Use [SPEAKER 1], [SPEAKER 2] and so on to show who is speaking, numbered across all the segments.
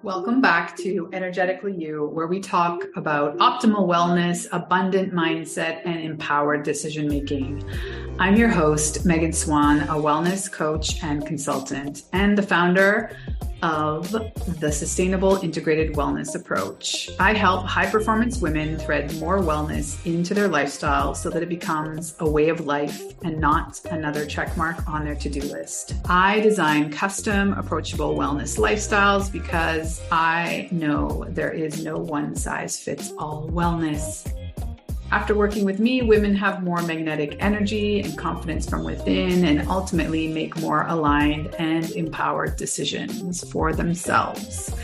[SPEAKER 1] Welcome back to Energetically You, where we talk about optimal wellness, abundant mindset, and empowered decision making. I'm your host, Megan Swan, a wellness coach and consultant, and the founder of the Sustainable Integrated Wellness Approach. I help high-performance women thread more wellness into their lifestyle so that it becomes a way of life and not another checkmark on their to-do list. I design custom, approachable wellness lifestyles because I know there is no one-size-fits-all wellness. After working with me, women have more magnetic energy and confidence from within and ultimately make more aligned and empowered decisions for themselves.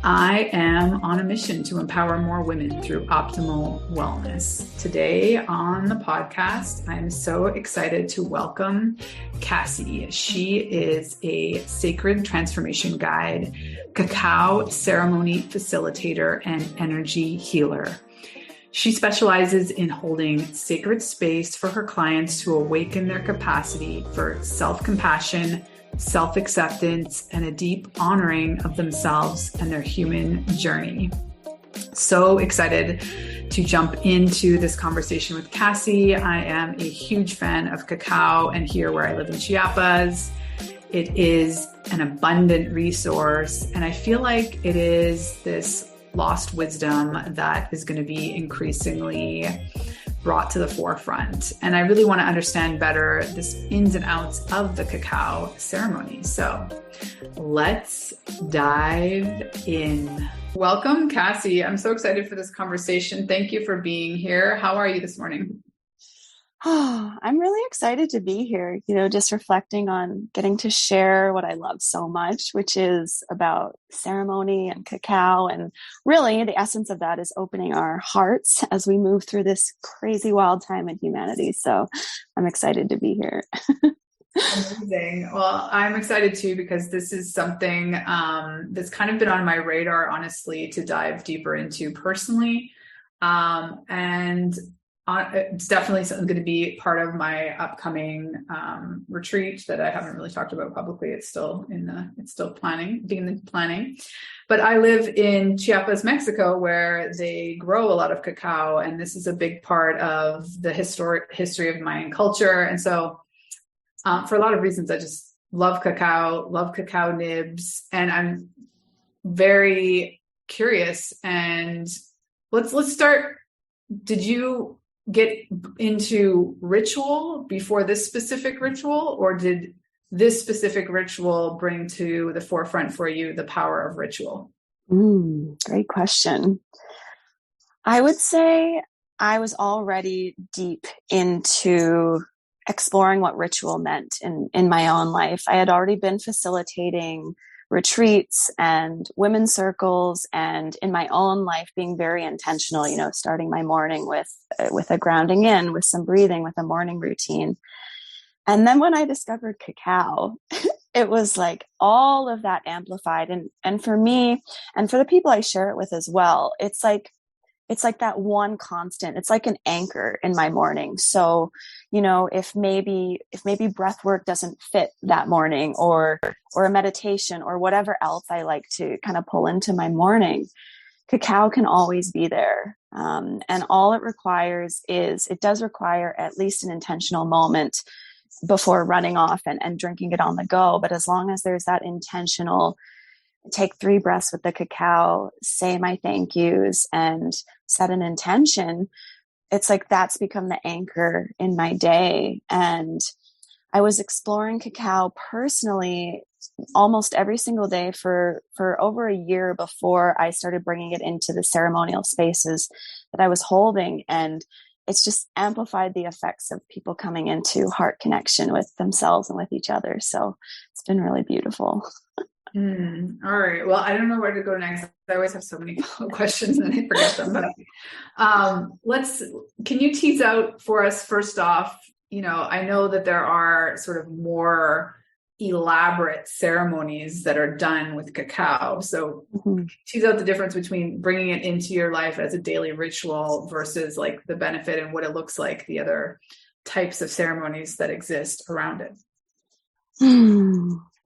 [SPEAKER 1] I am on a mission to empower more women through optimal wellness. Today on the podcast, I'm so excited to welcome Kassie. She is a sacred transformation guide, cacao ceremony facilitator, and energy healer. She specializes in holding sacred space for her clients to awaken their capacity for self-compassion, self-acceptance, and a deep honoring of themselves and their human journey. So excited to jump into this conversation with Kassie. I am a huge fan of cacao, and here where I live in Chiapas, it is an abundant resource, and I feel like it is this lost wisdom that is going to be increasingly brought to the forefront. And I really want to understand better this ins and outs of the cacao ceremony. So let's dive in. Welcome, Kassie. I'm so excited for this conversation. Thank you for being here. How are you this morning?
[SPEAKER 2] Oh, I'm really excited to be here, just reflecting on getting to share what I love so much, which is about ceremony and cacao. And really the essence of that is opening our hearts as we move through this crazy wild time in humanity. So I'm excited to be here.
[SPEAKER 1] Amazing. Well, I'm excited too, because this is something that's kind of been on my radar, honestly, to dive deeper into personally. It's definitely something going to be part of my upcoming retreat that I haven't really talked about publicly. It's still being in planning. But I live in Chiapas, Mexico, where they grow a lot of cacao, and this is a big part of the history of Mayan culture. And so, for a lot of reasons, I just love cacao nibs, and I'm very curious. And let's start. Did you get into ritual before this specific ritual, or did this specific ritual bring to the forefront for you the power of ritual?
[SPEAKER 2] Great question. I would say I was already deep into exploring what ritual meant in my own life. I had already been facilitating retreats and women's circles, and in my own life being very intentional, starting my morning with a grounding in, with some breathing, with a morning routine. And then when I discovered cacao, it was like all of that amplified. And for me, and for the people I share it with as well, it's like that one constant. It's like an anchor in my morning. So, if maybe breath work doesn't fit that morning, or a meditation, or whatever else I like to kind of pull into my morning, cacao can always be there. And all it does require at least an intentional moment before running off and drinking it on the go. But as long as there's that intentional, take 3 breaths with the cacao, say my thank yous, and set an intention, it's like that's become the anchor in my day. And I was exploring cacao personally almost every single day for over a year before I started bringing it into the ceremonial spaces that I was holding. And it's just amplified the effects of people coming into heart connection with themselves and with each other. So it's been really beautiful.
[SPEAKER 1] All right. Well, I don't know where to go next. I always have so many questions and then I forget them. But can you tease out for us first off? I know that there are sort of more elaborate ceremonies that are done with cacao. So tease out the difference between bringing it into your life as a daily ritual versus like the benefit and what it looks like, the other types of ceremonies that exist around it.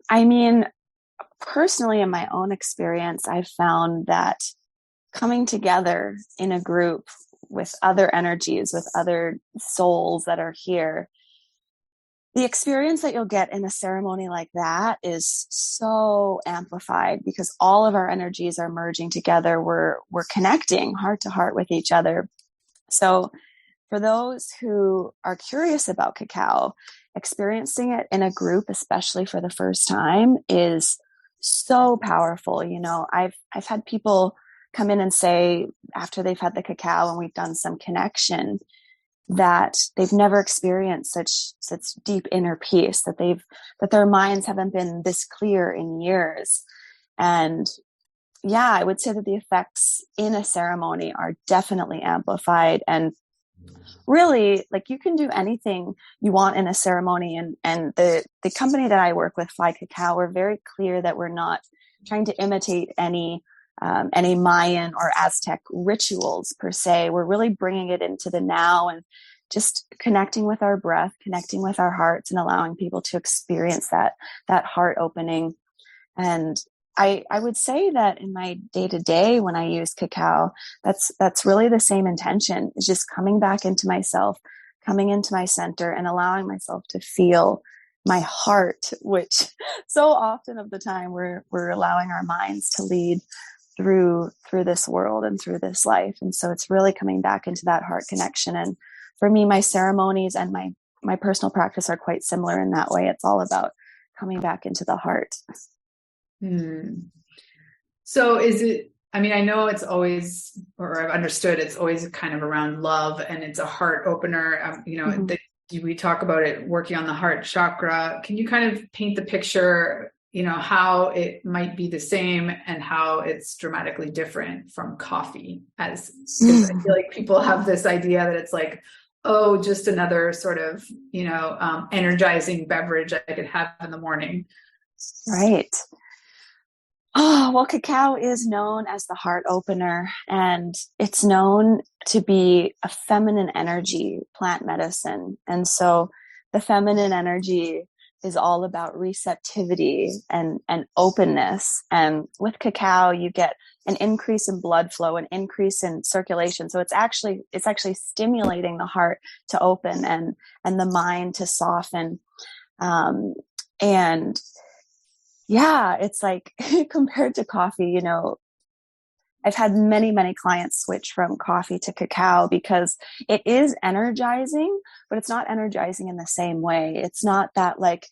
[SPEAKER 2] I mean, personally, in my own experience, I've found that coming together in a group with other energies, with other souls that are here, the experience that you'll get in a ceremony like that is so amplified because all of our energies are merging together. We're connecting heart to heart with each other. So for those who are curious about cacao, experiencing it in a group, especially for the first time, is so powerful. You know, I've had people come in and say after they've had the cacao and we've done some connection that they've never experienced such deep inner peace, that their minds haven't been this clear in years. And yeah, I would say that the effects in a ceremony are definitely amplified. And really, like, you can do anything you want in a ceremony. And the company that I work with, Fly Cacao, we're very clear that we're not trying to imitate any Mayan or Aztec rituals per se. We're really bringing it into the now and just connecting with our breath, connecting with our hearts, and allowing people to experience that heart opening. And I would say that in my day-to-day, when I use cacao, that's really the same intention, is just coming back into myself, coming into my center, and allowing myself to feel my heart, which so often of the time we're allowing our minds to lead through this world and through this life. And so it's really coming back into that heart connection. And for me, my ceremonies and my personal practice are quite similar in that way. It's all about coming back into the heart.
[SPEAKER 1] So is it, I mean, I know it's always, or I've understood it's always kind of around love, and it's a heart opener. We talk about it working on the heart chakra. Can you kind of paint the picture, how it might be the same and how it's dramatically different from coffee? Because I feel like people have this idea that it's like, oh, just another sort of, energizing beverage I could have in the morning.
[SPEAKER 2] Right. Oh, well, cacao is known as the heart opener, and it's known to be a feminine energy plant medicine. And so the feminine energy is all about receptivity and openness. And with cacao, you get an increase in blood flow, an increase in circulation. So it's actually stimulating the heart to open and the mind to soften. And yeah, it's like compared to coffee, I've had many, many clients switch from coffee to cacao because it is energizing, but it's not energizing in the same way. It's not that like,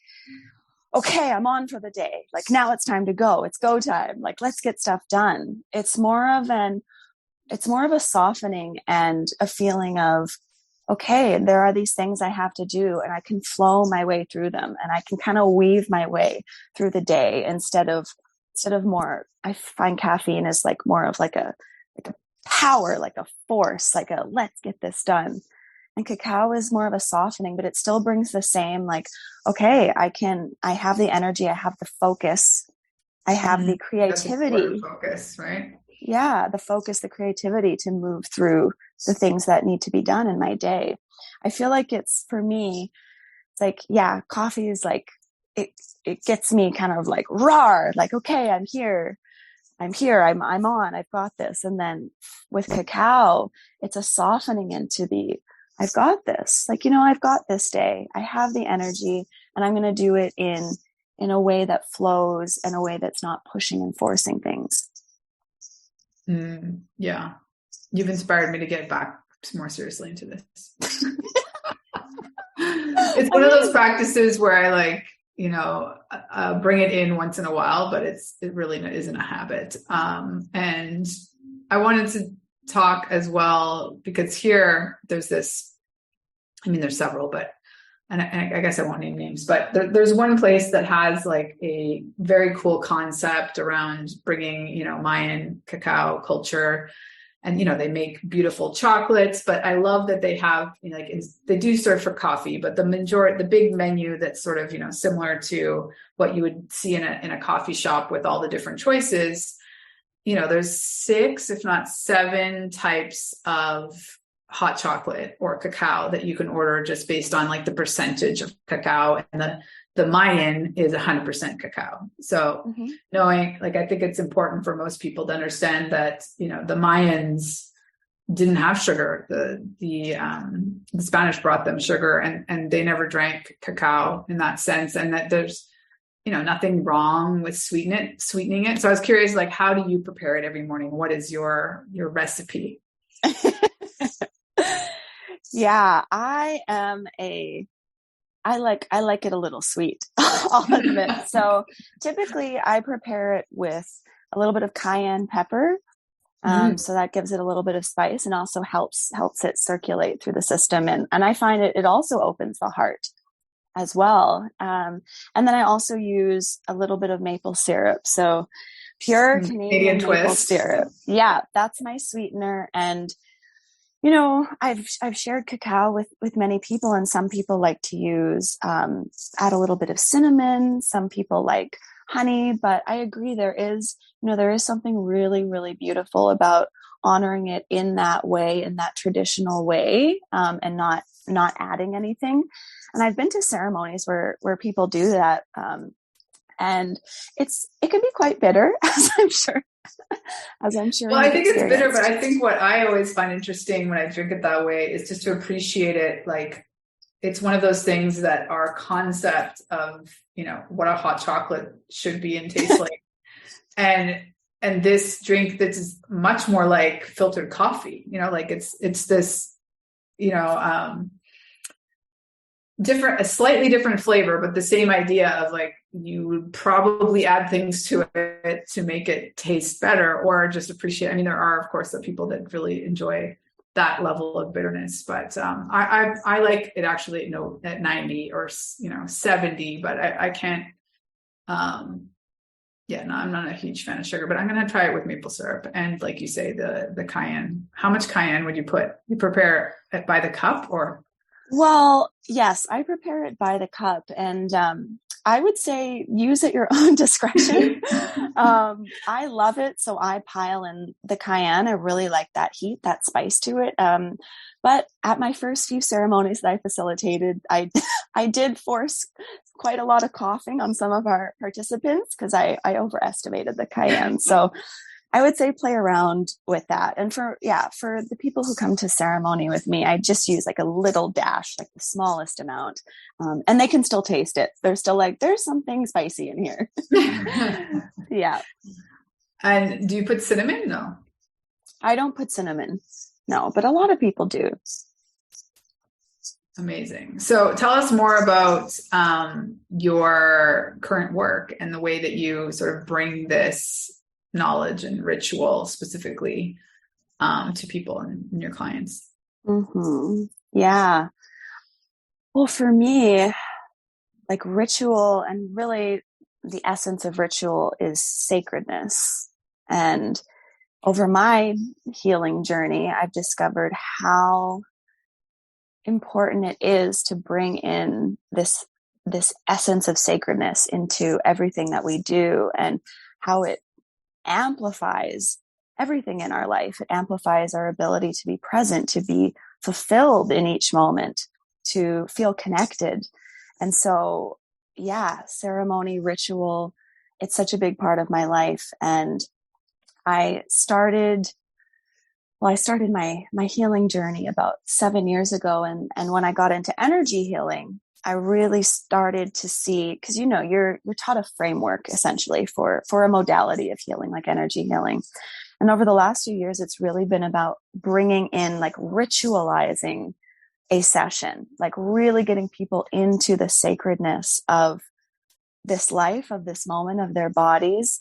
[SPEAKER 2] okay, I'm on for the day. Like, now it's time to go. It's go time. Like, let's get stuff done. It's more of a softening and a feeling of, okay, there are these things I have to do, and I can flow my way through them, and I can kind of weave my way through the day instead of more. I find caffeine is like more of like a power, like a force, like a let's get this done. And cacao is more of a softening, but it still brings the same, like, okay, I have the energy, I have the focus, I have the creativity.
[SPEAKER 1] Focus, right?
[SPEAKER 2] Yeah, the focus, the creativity to move through the things that need to be done in my day. I feel like for me, it's like, yeah, coffee is like, it gets me kind of like rawr, like, okay, I'm here, I'm on, I've got this. And then with cacao, it's a softening into I've got this, like, I've got this day, I have the energy, and I'm going to do it in a way that flows, in a way that's not pushing and forcing things.
[SPEAKER 1] Yeah. You've inspired me to get back more seriously into this. It's one of those practices where I bring it in once in a while, but it really isn't a habit. And I wanted to talk as well, because here there's there's several, but and I guess I won't name names, but there's one place that has like a very cool concept around bringing, Mayan cacao culture, and, they make beautiful chocolates, but I love that they have, they do serve for coffee, but the big menu that's sort of, similar to what you would see in a coffee shop with all the different choices, there's 6, if not 7 types of hot chocolate or cacao that you can order just based on like the percentage of cacao and the Mayan is 100% cacao. So knowing, like, I think it's important for most people to understand that, you know, the Mayans didn't have sugar. The Spanish brought them sugar, and they never drank cacao in that sense. And that there's, you know, nothing wrong with sweetening it. So I was curious, like, how do you prepare it every morning? What is your recipe?
[SPEAKER 2] Yeah, I like it a little sweet, I'll admit. So typically I prepare it with a little bit of cayenne pepper. So that gives it a little bit of spice and also helps it circulate through the system. And I find it also opens the heart as well. And then I also use a little bit of maple syrup. So pure Canadian maple syrup. Yeah, that's my sweetener. And you know, I've shared cacao with many people, and some people like to use, add a little bit of cinnamon. Some people like honey, but I agree there is something really, really beautiful about honoring it in that way, in that traditional way, and not adding anything. And I've been to ceremonies where people do that. And it can be quite bitter, as I'm sure.
[SPEAKER 1] Well, I think it's bitter, but I think what I always find interesting when I drink it that way is just to appreciate it. Like, it's one of those things that our concept of, you know, what a hot chocolate should be and taste like, and this drink that's much more like filtered coffee. You know, like it's this, you know, a slightly different flavor, but the same idea of, like, you would probably add things to it to make it taste better, or just appreciate. I mean, there are, of course, the people that really enjoy that level of bitterness, but I like it actually, you know, at 90 or, you know, 70, but I can't. Yeah, no, I'm not a huge fan of sugar, but I'm going to try it with maple syrup. And like you say, the cayenne. How much cayenne would you put? You prepare it by the cup, or?
[SPEAKER 2] Well, yes, I prepare it by the cup, and I would say use at your own discretion. I love it, so I pile in the cayenne. I really like that heat, that spice to it. But at my first few ceremonies that I facilitated, I did force quite a lot of coughing on some of our participants because I overestimated the cayenne. So I would say play around with that. And for the people who come to ceremony with me, I just use like a little dash, like the smallest amount. And they can still taste it. They're still like, there's something spicy in here. Yeah.
[SPEAKER 1] And do you put cinnamon? No.
[SPEAKER 2] I don't put cinnamon. No, but a lot of people do.
[SPEAKER 1] Amazing. So tell us more about your current work and the way that you sort of bring this knowledge and ritual specifically to people and your clients.
[SPEAKER 2] Yeah. Well, for me, like, ritual, and really the essence of ritual is sacredness. And over my healing journey, I've discovered how important it is to bring in this essence of sacredness into everything that we do, and how it amplifies everything in our life. It amplifies our ability to be present, to be fulfilled in each moment, to feel connected. And so, yeah, ceremony, ritual, it's such a big part of my life. And I started my healing journey about 7 years ago. And when I got into energy healing, I really started to see, because, you know, you're taught a framework essentially for a modality of healing, like energy healing. And over the last few years, it's really been about bringing in, like, ritualizing a session, like really getting people into the sacredness of this life, of this moment, of their bodies.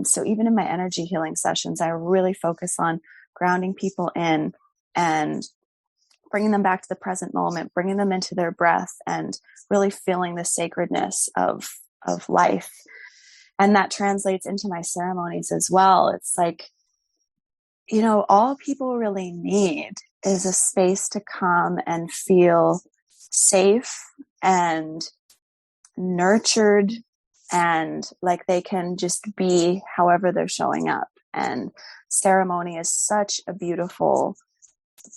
[SPEAKER 2] So even in my energy healing sessions, I really focus on grounding people in and bringing them back to the present moment, bringing them into their breath, and really feeling the sacredness of life. And that translates into my ceremonies as well. It's like, you know, all people really need is a space to come and feel safe and nurtured, and like they can just be however they're showing up. And ceremony is such a beautiful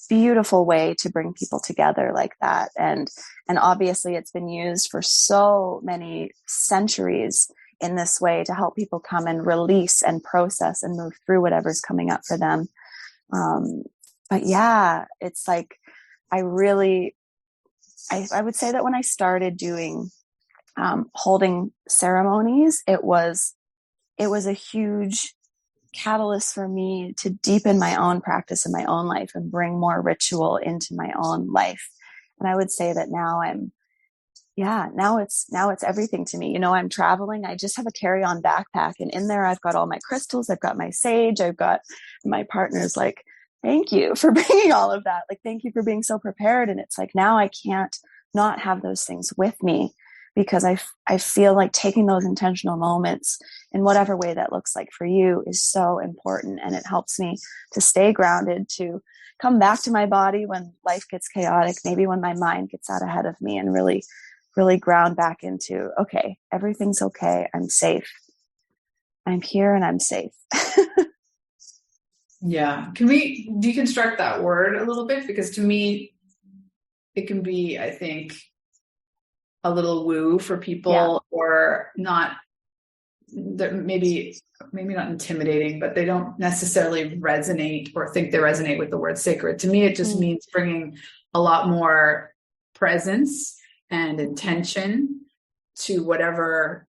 [SPEAKER 2] beautiful way to bring people together like that. And obviously it's been used for so many centuries in this way to help people come and release and process and move through whatever's coming up for them. But yeah, it's like, I would say that when I started doing, holding ceremonies, it was a huge catalyst for me to deepen my own practice in my own life and bring more ritual into my own life. And I would say that now now it's everything to me. I'm traveling. I just have a carry-on backpack, and in there I've got all my crystals. I've got my sage. I've got my partner's like, thank you for bringing all of that. Like, thank you for being so prepared. And it's like, now I can't not have those things with me, because I feel like taking those intentional moments in whatever way that looks like for you is so important. And it helps me to stay grounded, to come back to my body when life gets chaotic, maybe when my mind gets out ahead of me, and really, really ground back into, okay, everything's okay. I'm safe. I'm here and I'm safe.
[SPEAKER 1] Yeah. Can we deconstruct that word a little bit? Because to me, it can be, I think, a little woo for people, or not, maybe not intimidating, but they don't necessarily resonate or think they resonate with the word sacred. To me, it just means bringing a lot more presence and intention to whatever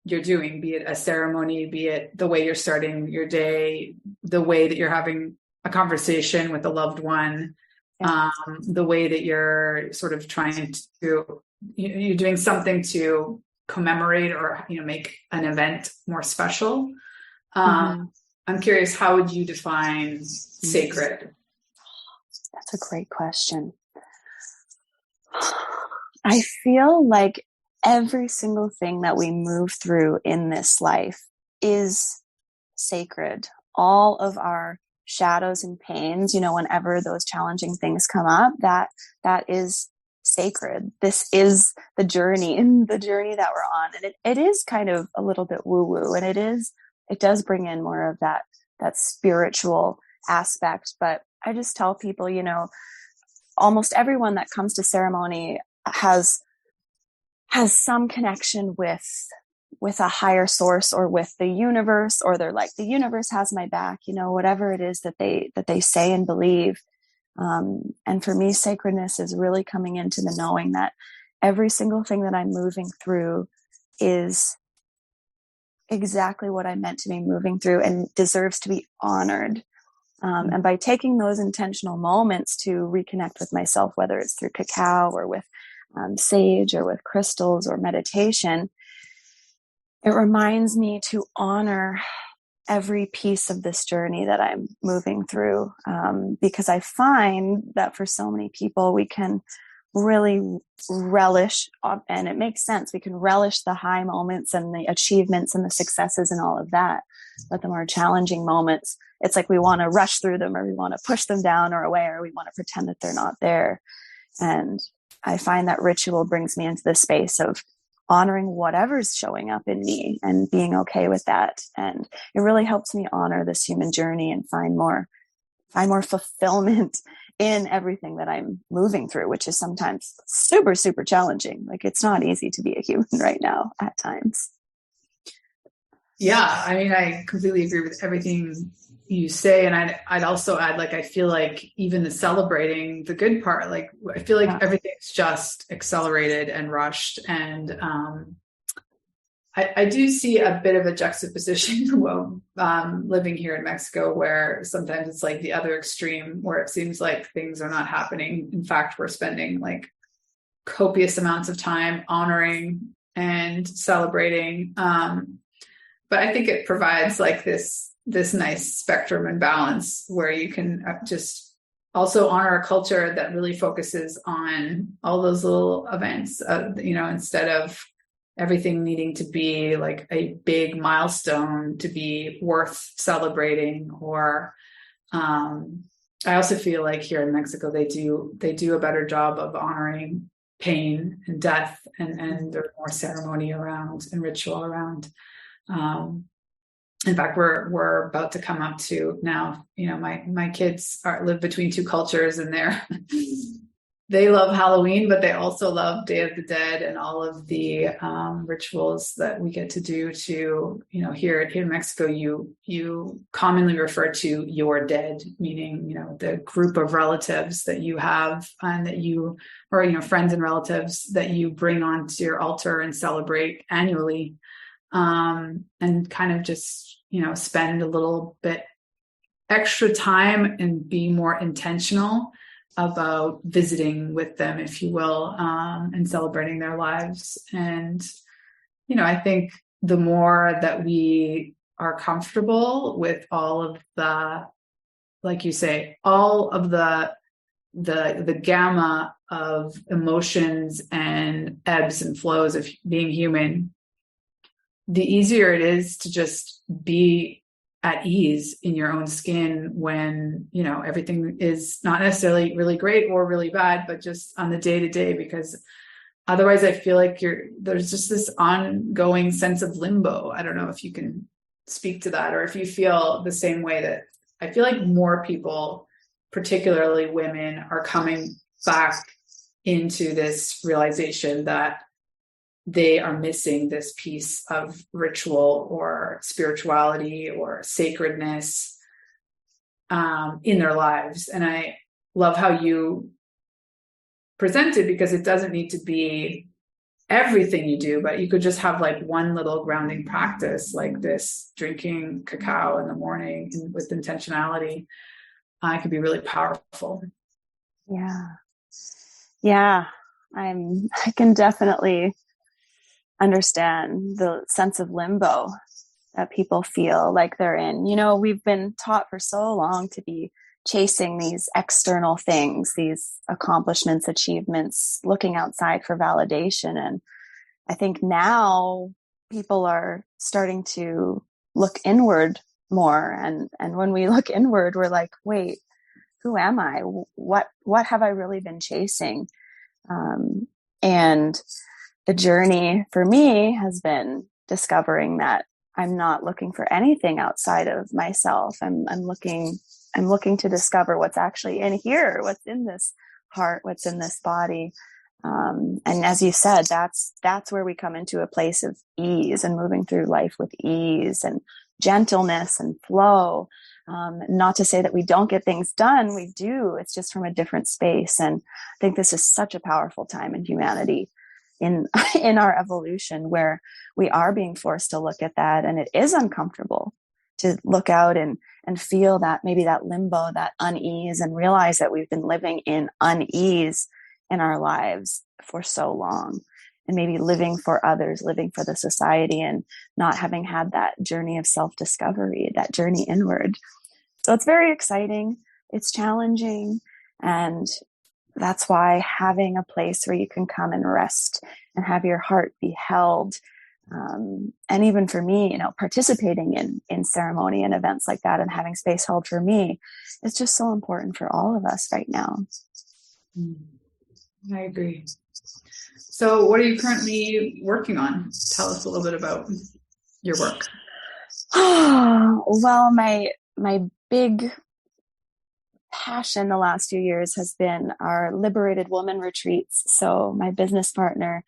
[SPEAKER 1] you're doing, be it a ceremony, be it the way you're starting your day, the way that you're having a conversation with a loved one, the way that you're sort of trying to, you're doing something to commemorate or, make an event more special. I'm curious, how would you define sacred?
[SPEAKER 2] That's a great question. I feel like every single thing that we move through in this life is sacred. All of our shadows and pains, whenever those challenging things come up, that is sacred. This is the journey that we're on. And it is kind of a little bit woo-woo, and it does bring in more of that spiritual aspect. But I just tell people, almost everyone that comes to ceremony has some connection with a higher source, or with the universe, or they're like, the universe has my back, whatever it is that they say and believe. And for me, sacredness is really coming into the knowing that every single thing that I'm moving through is exactly what I'm meant to be moving through and deserves to be honored. And by taking those intentional moments to reconnect with myself, whether it's through cacao or with sage or with crystals or meditation, it reminds me to honor every piece of this journey that I'm moving through. Because I find that for so many people, we can really relish, and it makes sense, we can relish the high moments and the achievements and the successes and all of that. But the more challenging moments, it's like we want to rush through them, or we want to push them down or away, or we want to pretend that they're not there. And I find that ritual brings me into the space of honoring whatever's showing up in me and being okay with that. And it really helps me honor this human journey and find more fulfillment in everything that I'm moving through, which is sometimes super, super challenging. Like, it's not easy to be a human right now at times.
[SPEAKER 1] Yeah. I mean, I completely agree with everything you say. And I'd also add, like, I feel like even the celebrating the good part, like, I feel like everything's just accelerated and rushed. And, I do see a bit of a juxtaposition living here in Mexico, where sometimes it's like the other extreme, where it seems like things are not happening. In fact, we're spending like copious amounts of time honoring and celebrating. But I think it provides like this nice spectrum and balance where you can just also honor a culture that really focuses on all those little events, instead of everything needing to be like a big milestone to be worth celebrating. Or I also feel like here in Mexico, they do a better job of honoring pain and death, and there's more ceremony around and ritual around. in fact, we're about to come up to now, my kids live between two cultures, and they love Halloween, but they also love Day of the Dead and all of the rituals that we get to do to, here in Mexico, you commonly refer to your dead, meaning, the group of relatives that you have and or friends and relatives that you bring onto your altar and celebrate annually, and kind of just, spend a little bit extra time and be more intentional about visiting with them, if you will, and celebrating their lives. And, I think the more that we are comfortable with all of the, like you say, all of the gamma of emotions and ebbs and flows of being human, the easier it is to just be at ease in your own skin when, everything is not necessarily really great or really bad, but just on the day to day, because otherwise I feel like there's just this ongoing sense of limbo. I don't know if you can speak to that, or if you feel the same way. That I feel like more people, particularly women, are coming back into this realization that they are missing this piece of ritual or spirituality or sacredness in their lives. And I love how you present it, because it doesn't need to be everything you do, but you could just have like one little grounding practice like this, drinking cacao in the morning with intentionality. It could be really powerful.
[SPEAKER 2] Yeah. I can definitely understand the sense of limbo that people feel like they're in. We've been taught for so long to be chasing these external things, these accomplishments, achievements, looking outside for validation. And I think now people are starting to look inward more. And when we look inward, we're like, wait, who am I? What have I really been chasing? And the journey for me has been discovering that I'm not looking for anything outside of myself. I'm looking to discover what's actually in here, what's in this heart, what's in this body. And as you said, that's where we come into a place of ease and moving through life with ease and gentleness and flow. Not to say that we don't get things done. We do. It's just from a different space. And I think this is such a powerful time in humanity, in our evolution, where we are being forced to look at that. And it is uncomfortable to look out and feel that, maybe that limbo, that unease, and realize that we've been living in unease in our lives for so long, and maybe living for others, living for the society, and not having had that journey of self-discovery, that journey inward. So it's very exciting. It's challenging. And that's why having a place where you can come and rest and have your heart be held. And even for me, participating in ceremony and events like that and having space held for me is just so important for all of us right now.
[SPEAKER 1] I agree. So what are you currently working on? Tell us a little bit about your work.
[SPEAKER 2] Well, my big passion the last few years has been our liberated woman retreats. So my business partner,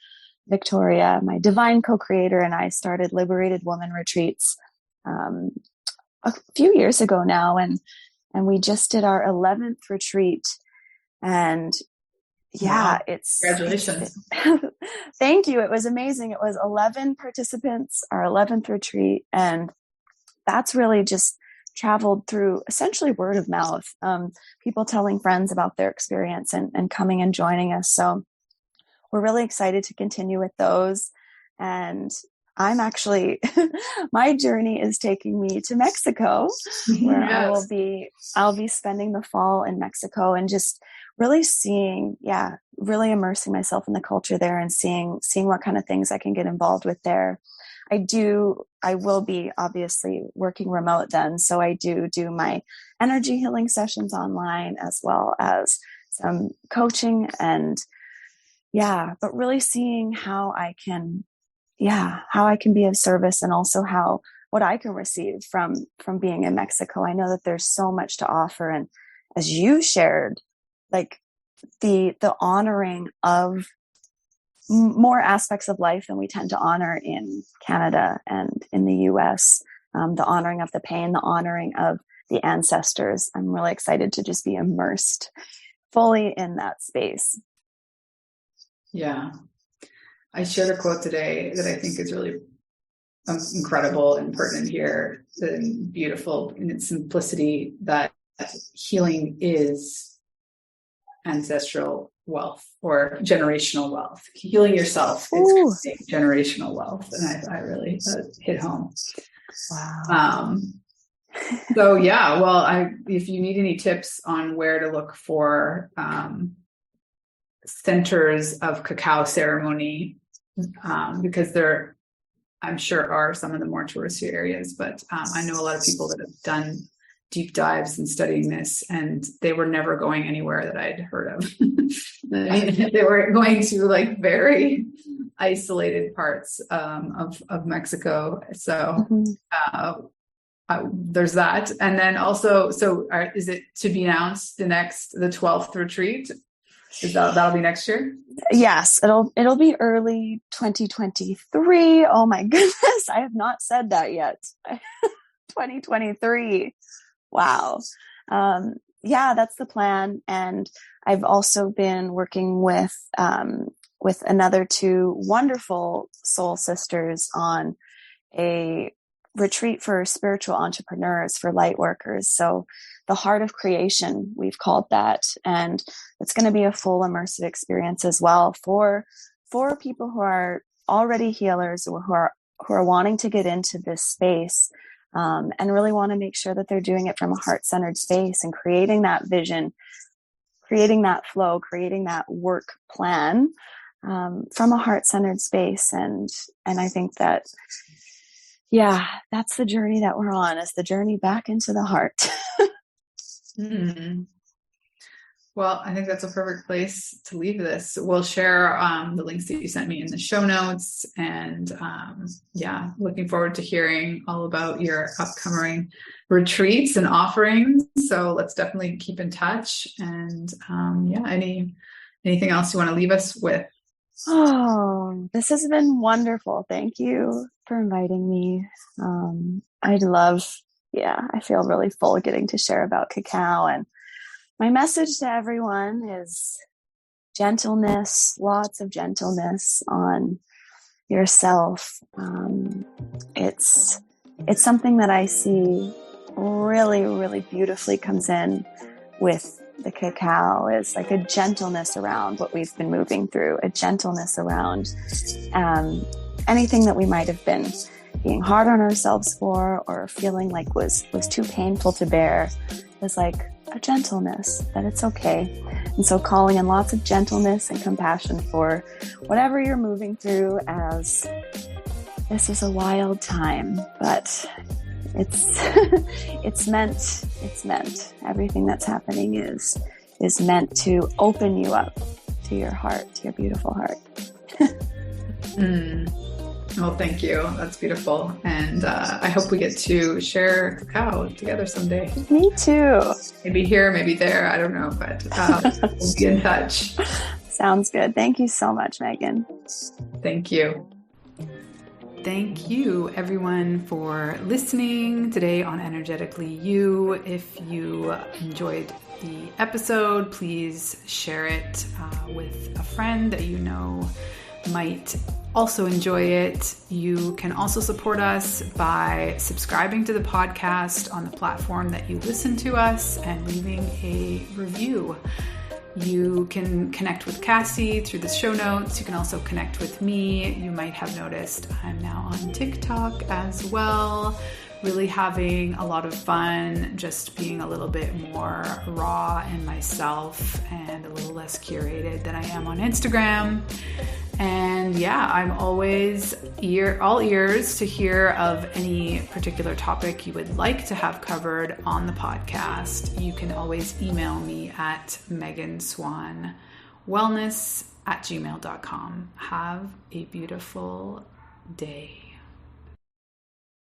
[SPEAKER 2] Victoria, my divine co-creator, and I started liberated woman retreats a few years ago now. And we just did our 11th retreat. And yeah, wow.
[SPEAKER 1] Congratulations.
[SPEAKER 2] Thank you. It was amazing. It was 11 participants, our 11th retreat. And that's really just traveled through essentially word of mouth, people telling friends about their experience and coming and joining us. So we're really excited to continue with those. And I'm actually, my journey is taking me to Mexico, where yes. I'll be spending the fall in Mexico and just really really immersing myself in the culture there and seeing what kind of things I can get involved with there. I will be obviously working remote then. So I do my energy healing sessions online, as well as some coaching and but really seeing how I can be of service, and also how what I can receive from being in Mexico. I know that there's so much to offer. And as you shared, like the honoring of more aspects of life than we tend to honor in Canada and in the US, the honoring of the pain, the honoring of the ancestors. I'm really excited to just be immersed fully in that space.
[SPEAKER 1] Yeah. I shared a quote today that I think is really incredible and pertinent here, and beautiful in its simplicity, that healing is ancestral wealth or generational wealth. Healing yourself is generational wealth. And I really hit home.
[SPEAKER 2] Wow.
[SPEAKER 1] So yeah, well, if you need any tips on where to look for centers of cacao ceremony, because there, I'm sure, are some of the more touristy areas, but I know a lot of people that have done deep dives in studying this, and they were never going anywhere that I'd heard of. They were going to like very isolated parts of Mexico. So there's that. And then also, is it to be announced the 12th retreat? That'll be next year?
[SPEAKER 2] Yes, it'll be early 2023. Oh my goodness, I have not said that yet. 2023. Wow. Yeah, that's the plan. And I've also been working with another two wonderful soul sisters on a retreat for spiritual entrepreneurs, for light workers. So the Heart of Creation, we've called that. And it's going to be a full immersive experience as well for people who are already healers, or who are wanting to get into this space, and really want to make sure that they're doing it from a heart-centered space and creating that vision, creating that flow, creating that work plan from a heart-centered space. And I think that, yeah, that's the journey that we're on, is the journey back into the heart.
[SPEAKER 1] Mm-hmm. Well, I think that's a perfect place to leave this. We'll share the links that you sent me in the show notes. And yeah, looking forward to hearing all about your upcoming retreats and offerings. So let's definitely keep in touch. And yeah, anything else you want to leave us with?
[SPEAKER 2] Oh, this has been wonderful. Thank you for inviting me. I feel really full getting to share about cacao. And my message to everyone is gentleness, lots of gentleness on yourself. It's something that I see really, really beautifully comes in with the cacao, is like a gentleness around what we've been moving through, a gentleness around anything that we might have been being hard on ourselves for, or feeling like was too painful to bear. There's like a gentleness that it's okay. And so calling in lots of gentleness and compassion for whatever you're moving through, as this is a wild time, but it's meant. Everything that's happening is meant to open you up to your heart, to your beautiful heart.
[SPEAKER 1] Well, thank you. That's beautiful. And I hope we get to share cacao together someday.
[SPEAKER 2] Me too.
[SPEAKER 1] Maybe here, maybe there. I don't know, but we'll be in touch.
[SPEAKER 2] Sounds good. Thank you so much, Megan.
[SPEAKER 1] Thank you. Thank you, everyone, for listening today on Energetically You. If you enjoyed the episode, please share it with a friend that you know might also enjoy it. You can also support us by subscribing to the podcast on the platform that you listen to us and leaving a review. You can connect with Kassie through the show notes. You can also connect with me. You might have noticed I'm now on TikTok as well. Really having a lot of fun, just being a little bit more raw in myself and a little less curated than I am on Instagram. And yeah, I'm always all ears to hear of any particular topic you would like to have covered on the podcast. You can always email me at meganswanwellness@gmail.com. Have a beautiful day.